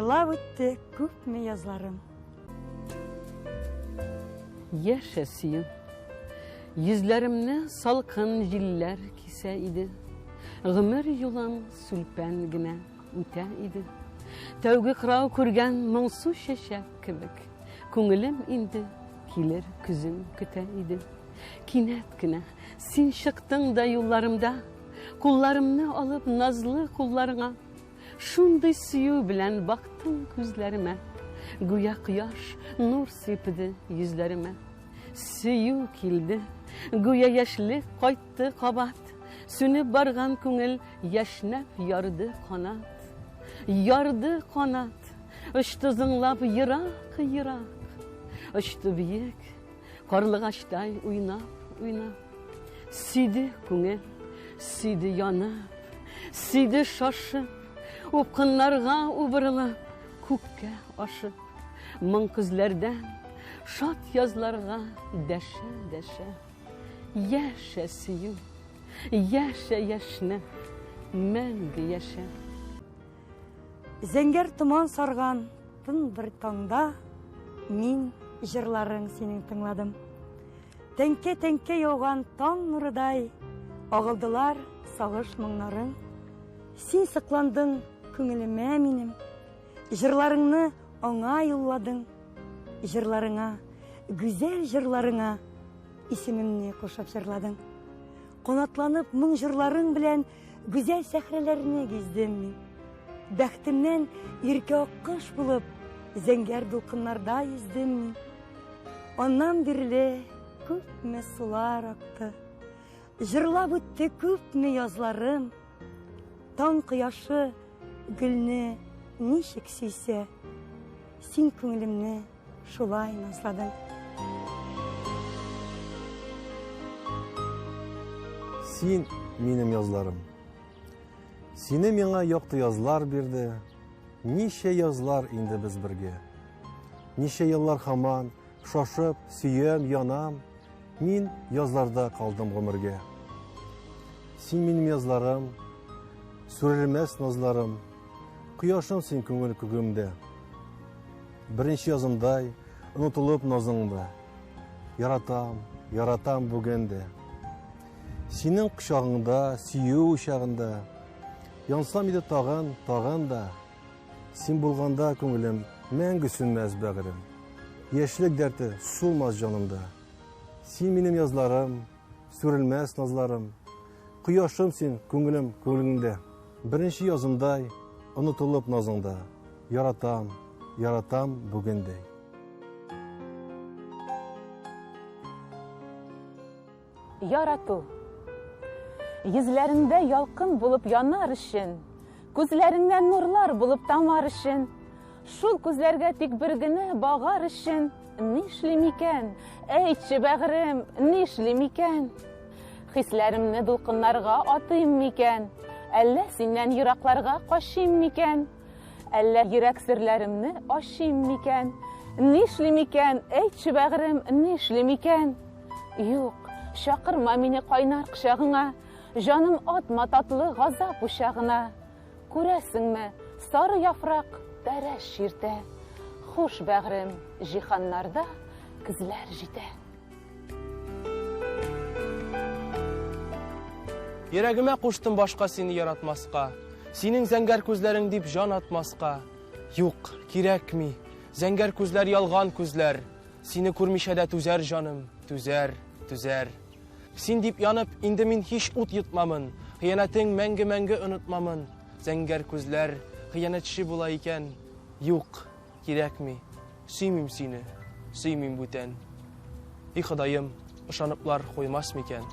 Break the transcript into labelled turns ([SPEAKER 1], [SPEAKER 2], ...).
[SPEAKER 1] Жырлап үтте күпме язларым.
[SPEAKER 2] Яшә син. Йөзләремне салкын җилләр кисә иде. Гомер юлым сүлпән генә үтә иде. Тәүге кырау күргән моңсу чәчәк кебек. Күңелем инде килер күзен көтә иде. Кинәт кенә син чыктың да юлларымда. Кулларымны алып назлы кулларыңа. Шундый сөю белән бактың күзләремә. Гүя кояш нур сипде йөзләремә. Сөю килде, гүя яшьлек кайтты кабат. Сүнеп барган күңел яшьнәп ярды канат. Ярды канат, очты зыңлап ерак-ерак. Очты биек, карлыгачтай уйнап. Сөйде күңел, сөйде янып, сөйде шашып. Упкыннарга убырылып, күккә ашып. Моң күзләрдән шат язларга дәшә. Яшә сөю, яшә яшьне, мәңге яшә.
[SPEAKER 1] Зәңгәр томан сарган тын бер таңда мин җырларың синең тыңладым. Тәңкә яуган таң нурыдай агылдылар сагыш моңнарың. Син сыкландың күңелемә минем. Җырларыңны аңа юлладың. Җырларыңа, гүзәл җырларыңа исемемне кушып җырладың. Канатланып моң җырларың белән гүзәл сәхрәләрне гиздем мин. Бәхтемнән иркә аккош булып, зәңгәр дулкыннарда йөздем мин. Аннан бирле күпме сулар акты. Җырлап үтте күпме язларым. Таң кояшы гөлне ничек сөйсә, син күңелемне шулай назладың.
[SPEAKER 3] Син минем язларым. Сине миңа якты язлар бирде. Ничә язлар инде без бергә. Ничә еллар һаман шашып, сөям, янам. Мин язларда калдым гомергә. Син минем язларым, сүрелмәс назларым. Кояшым син күңел күгемдә. Беренче язымдай онытылып назыңда. Яратам бүгенде. Синең кочагыңда, сөю учагында. Янсам иде тагын да. Син булганда күңелем мәңге сүнмәс бәгырем. Яшьлек дәрте сулмас җанымда. Син минем язларым, сүрелмәс назларым. Кояшым син күңелем күңелеңдә. Беренче язымдай онытылып назыңда. Яратам бүгенде.
[SPEAKER 4] Ярату. Йөзләреңдә ялкын булып янар өчен, күзләреңнән нурлар булып тамар өчен, шул күзләргә тик бер генә багар өчен, нишлим икән, әйтче бәгырем, нишлим икән? Хисләремне дулкыннарга атыйм микән, әллә синнән еракларга качыйм микән? Әллә йөрәк серләремне ачыйм микән? Нишлим икән, әйтче бәгырем, нишлим икән? Юк, чакырма мине кайнар кочагыңа, җаным атма татлы газап учагына. Күрәсеңме, сары яфрак тәрәш җирдә, хуш бәгырем, җиһаннарда күзләр җитә.
[SPEAKER 5] Йөрәгемә куштым башка сине яратмаска, синең зәңгәр күзләрең дип җан атмаска. Юк, кирәкми, зәңгәр күзләр ялган күзләр, сине күрмичә дә түзәр җаным, түзәр. Син дип янып, инде мин һич ут йотмамын, хыянәтең мәңге онытмамын. Зәңгәр күзләр хыянәтче була икән. Юк, кирәкми, сөймим сине, сөймим бүтән. И Ходаем, ышаныплар куймас микән?